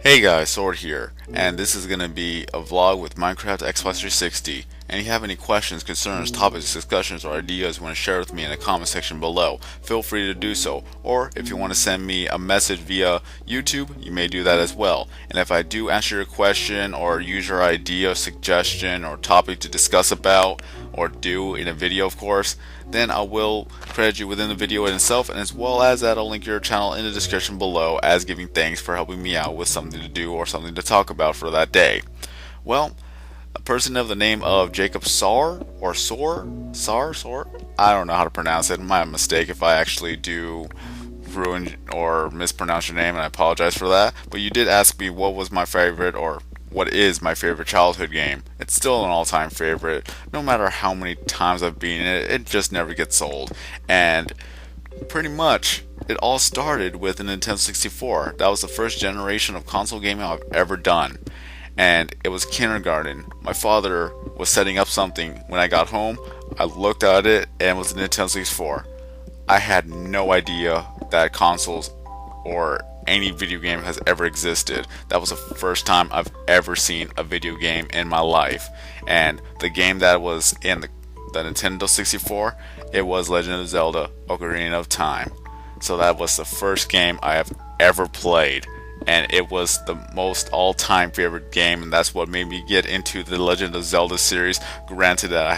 Hey guys, Sword here, and this is going to be a vlog with Minecraft Xbox 360. And if you have any questions, concerns, topics, discussions, or ideas you want to share with me in the comment section below, feel free to do so. Or if you want to send me a message via YouTube, you may do that as well. And if I do answer your question or use your idea, suggestion, or topic to discuss about, or do in a video of course, then I will credit you within the video itself, and as well as that I'll link your channel in the description below as giving thanks for helping me out with something to do or something to talk about for that day. Well, a person of the name of Jacob Saur or Saur, I don't know how to pronounce it. My mistake if I actually do ruin or mispronounce your name, and I apologize for that. But you did ask me what was my favorite or what is my favorite childhood game. It's still an all-time favorite. No matter how many times I've beaten it, it just never gets old. And pretty much, it all started with the Nintendo 64. That was the first generation of console gaming I've ever done. And it was kindergarten. My father was setting up something. When I got home, I looked at it and it was the Nintendo 64. I had no idea that consoles or any video game has ever existed. That was the first time I've ever seen a video game in my life. And the game that was in the Nintendo 64, it was Legend of Zelda, Orcarina of Time. So that was the first game I have ever played. And it was the most all-time favorite game, and that's what made me get into the Legend of Zelda series. Granted that I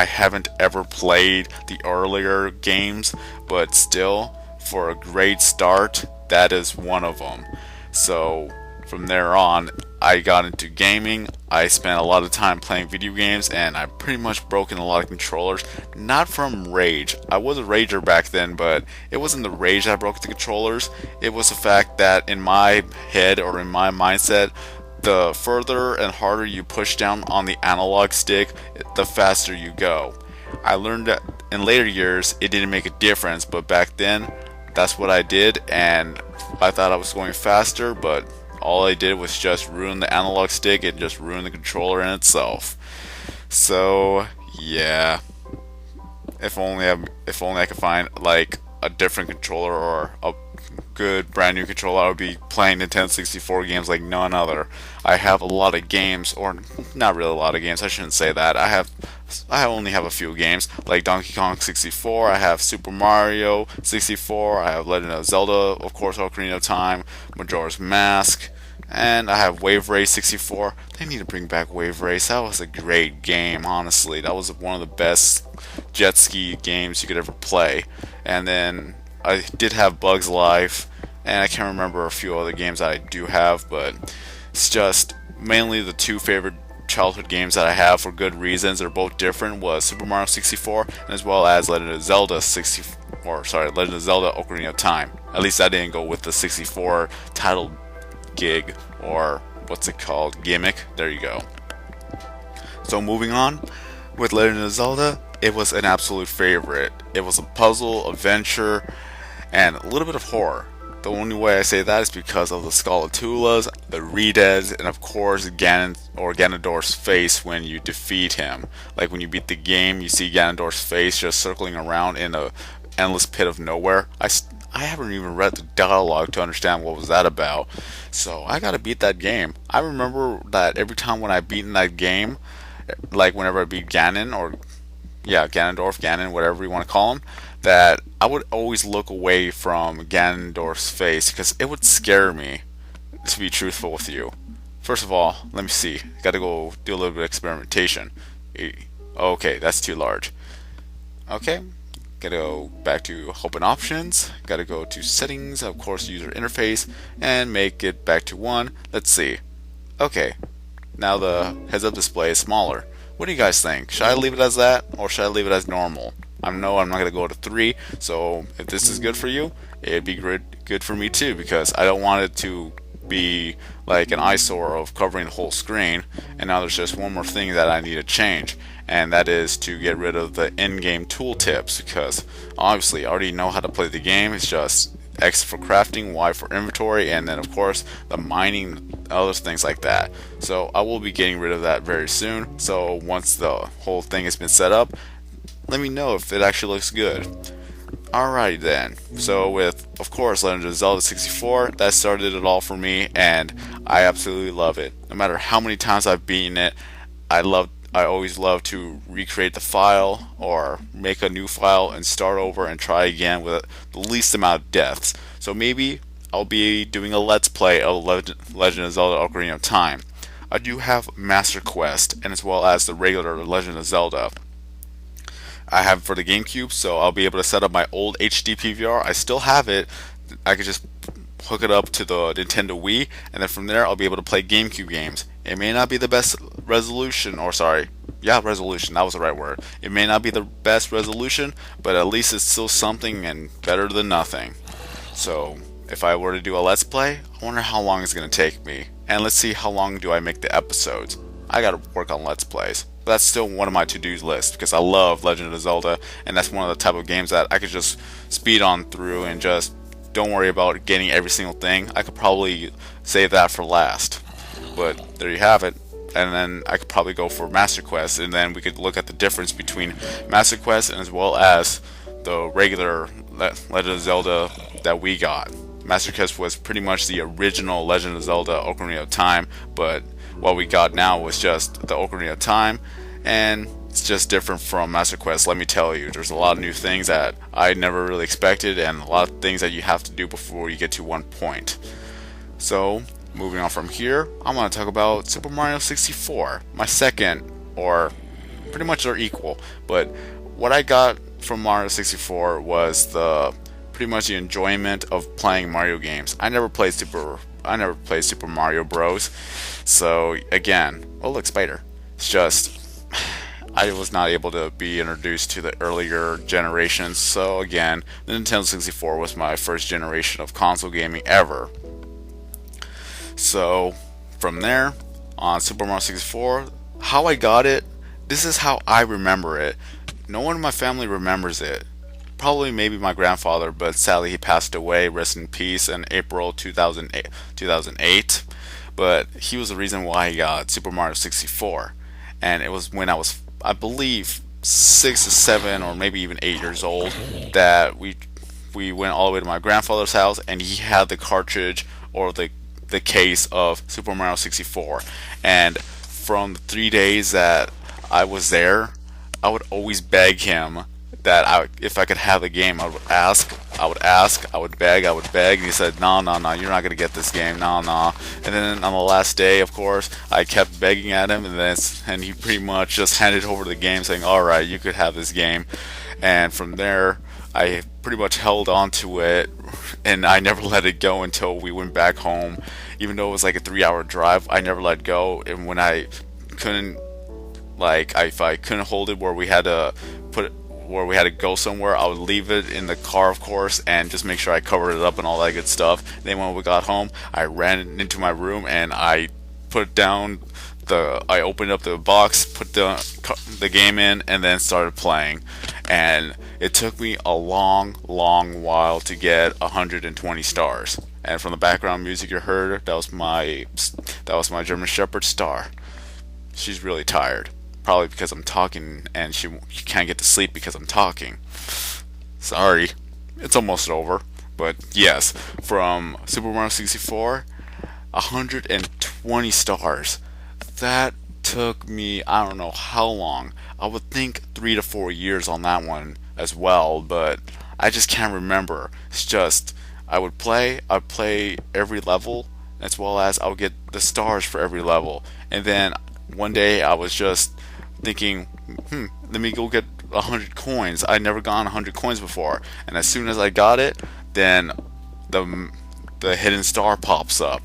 haven't ever played the earlier games, but still, for a great start, that is one of them. So from there on, I got into gaming. I spent a lot of time playing video games, and I pretty much broken a lot of controllers. Not from rage. I was a rager back then, but it wasn't the rage that broke the controllers. It was the fact that in my head or in my mindset, the further and harder you push down on the analog stick, the faster you go. I learned that in later years it didn't make a difference, but back then that's what I did, and I thought I was going faster, but all I did was just ruin the analog stick and just ruin the controller in itself. So yeah, if only I could find like a different controller or a good brand new controller, I would be playing Nintendo 64 games like none other. I have a lot of games, or not really a lot of games, I shouldn't say that. I only have a few games, like Donkey Kong 64, I have Super Mario 64, I have Legend of Zelda, of course, Orcarina of Time, Majora's Mask, and I have Wave Race 64. They need to bring back Wave Race. That was a great game, honestly. That was one of the best jet ski games you could ever play. And then I did have Bugs Life, and I can't remember a few other games that I do have, but it's just mainly the two favorite childhood games that I have for good reasons. They're both different. Was Super Mario 64 and as well as Legend of Zelda Legend of Zelda Ocarina of Time. At least I didn't go with the 64 title gig, or what's it called, gimmick. There you go. So moving on with Legend of Zelda, it was an absolute favorite. It was a puzzle, adventure, and a little bit of horror. The only way I say that is because of the Skullatulas, the Redeads, and of course Ganondorf's face when you defeat him. Like when you beat the game, you see Ganondorf's face just circling around in a endless pit of nowhere. I haven't even read the dialogue to understand what was that about. So I gotta beat that game. I remember that every time when I beaten that game, like whenever I beat Ganon, or yeah, Ganon, whatever you want to call him, that I would always look away from Ganondorf's face because it would scare me, to be truthful with you. First of all, let me see. Gotta go do a little bit of experimentation. Okay, that's too large. Okay, gotta go back to open options. Gotta go to settings, of course, user interface, and make it back to 1. Let's see. Okay, now the heads-up display is smaller. What do you guys think? Should I leave it as that, or should I leave it as normal? I know I'm not going to go to 3, so if this is good for you, it'd be good for me too, because I don't want it to be like an eyesore of covering the whole screen. And now there's just one more thing that I need to change, and that is to get rid of the in-game tooltips, because obviously I already know how to play the game. It's just X for crafting, Y for inventory, and then of course the mining, other things like that. So I will be getting rid of that very soon. So once the whole thing has been set up, let me know if it actually looks good. Alright then. So with, of course, Legend of Zelda 64, that started it all for me, and I absolutely love it. No matter how many times I've beaten it, I always love to recreate the file or make a new file and start over and try again with the least amount of deaths. So maybe I'll be doing a let's play of Legend of Zelda Orcarina of Time. I do have Master Quest and as well as the regular Legend of Zelda. I have it for the GameCube, so I'll be able to set up my old HD PVR. I still have it. I could just hook it up to the Nintendo Wii, and then from there I'll be able to play GameCube games. It may not be the best resolution, or sorry, yeah, resolution, that was the right word. It may not be the best resolution, but at least it's still something and better than nothing. So, if I were to do a Let's Play, I wonder how long it's going to take me. And let's see how long do I make the episodes. I gotta work on Let's Plays. But that's still one of my to-do lists because I love Legend of Zelda, and that's one of the type of games that I could just speed on through and just don't worry about getting every single thing. I could probably save that for last. But there you have it. And then I could probably go for Master Quest, and then we could look at the difference between Master Quest and as well as the regular Legend of Zelda that we got. Master Quest was pretty much the original Legend of Zelda Ocarina of Time, but what we got now was just the Orcarina of Time, and it's just different from Master Quest. Let me tell you, there's a lot of new things that I never really expected, and a lot of things that you have to do before you get to one point. So, moving on from here, I'm going to talk about Super Mario 64, my second, or pretty much they're equal, but what I got from Mario 64 was pretty much the enjoyment of playing Mario games. I never played Super Mario Bros. So again, oh look, spider. It's just I was not able to be introduced to the earlier generations. So again, the Nintendo 64 was my first generation of console gaming ever. So from there on Super Mario 64, how I got it, this is how I remember it. No one in my family remembers it. Probably maybe my grandfather, but sadly he passed away, rest in peace, in April 2008. But he was the reason why I got Super Mario 64. And it was when I was, I believe, 6 or 7 or maybe even 8 years old that we went all the way to my grandfather's house, and he had the cartridge or the case of Super Mario 64. And from the 3 days that I was there, I would always beg him that if I could have the game, I would ask, I would beg, and he said, no, you're not gonna get this game, no. And then on the last day, of course, I kept begging at him, and he pretty much just handed over the game, saying, all right, you could have this game. And from there, I pretty much held on to it, and I never let it go until we went back home. Even though it was like a 3-hour drive, I never let go. And when I couldn't, if I couldn't hold it where we had to go somewhere, I would leave it in the car, of course, and just make sure I covered it up and all that good stuff. Then when we got home, I ran into my room and I I opened up the box, put the game in, and then started playing. And it took me a long while to get 120 stars. And from the background music you heard, that was my German Shepherd Star. She's really tired. Probably because I'm talking and she can't get to sleep because I'm talking. Sorry. It's almost over. But yes, from Super Mario 64, 120 stars. That took me, I don't know how long. I would think 3 to 4 years on that one as well, but I just can't remember. It's just, I'd play every level, as well as I would get the stars for every level. And then one day I was just thinking, let me go get 100 coins. I'd never gotten 100 coins before, and as soon as I got it, then the hidden star pops up.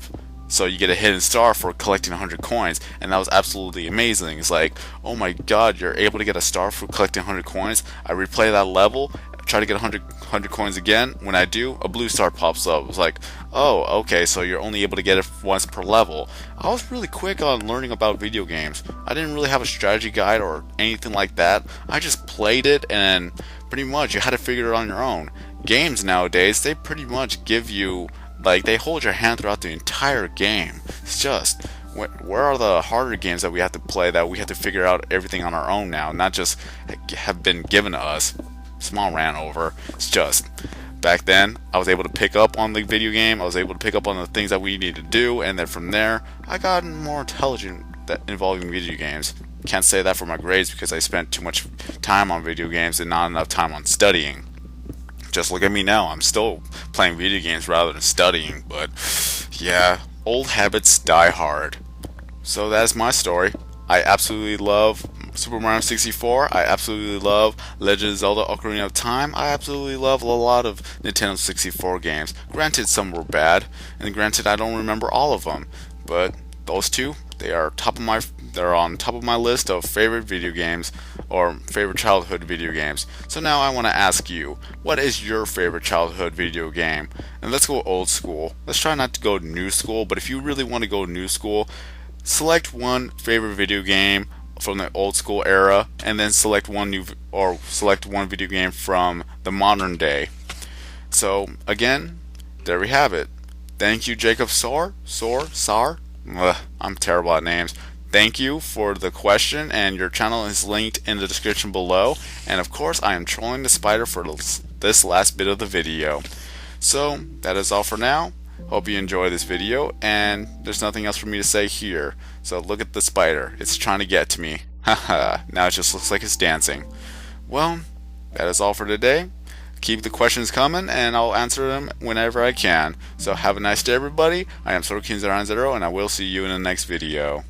So you get a hidden star for collecting 100 coins, and that was absolutely amazing. It's like, oh my god, you're able to get a star for collecting 100 coins. I replay that level, try to get 100 coins again. When I do, a blue star pops up. It's like, oh, okay, so you're only able to get it once per level. I was really quick on learning about video games. I didn't really have a strategy guide or anything like that. I just played it, and pretty much you had to figure it on your own. Games nowadays, they pretty much give you, they hold your hand throughout the entire game. It's just, where are the harder games that we have to play, that we have to figure out everything on our own now, not just have been given to us? small rant over. It's just back then I was able to pick up on the video game. I was able to pick up on the things that we need to do, and then from there I got more intelligent involving video games. Can't say that for my grades because I spent too much time on video games and not enough time on studying. Just look at me now. I'm still playing video games rather than studying, but yeah, old habits die hard. So that's my story. I absolutely love Super Mario 64. I absolutely love Legend of Zelda Orcarina of Time. I absolutely love a lot of Nintendo 64 games. Granted, some were bad, and granted, I don't remember all of them, but those two, they're on top of my list of favorite video games or favorite childhood video games. So now I want to ask you, what is your favorite childhood video game? And let's go old school. Let's try not to go new school, but if you really want to go new school, select one favorite video game from the old school era, and then select one video game from the modern day. So again, there we have it. Thank you, Jacob Saur. I'm terrible at names. Thank you for the question, and your channel is linked in the description below. And of course, I am trolling the spider for this last bit of the video. So that is all for now. Hope you enjoy this video, and there's nothing else for me to say here. So look at the spider. It's trying to get to me. Haha, now it just looks like it's dancing. Well, that is all for today. Keep the questions coming, and I'll answer them whenever I can. So have a nice day, everybody. I am SorkinZero, and I will see you in the next video.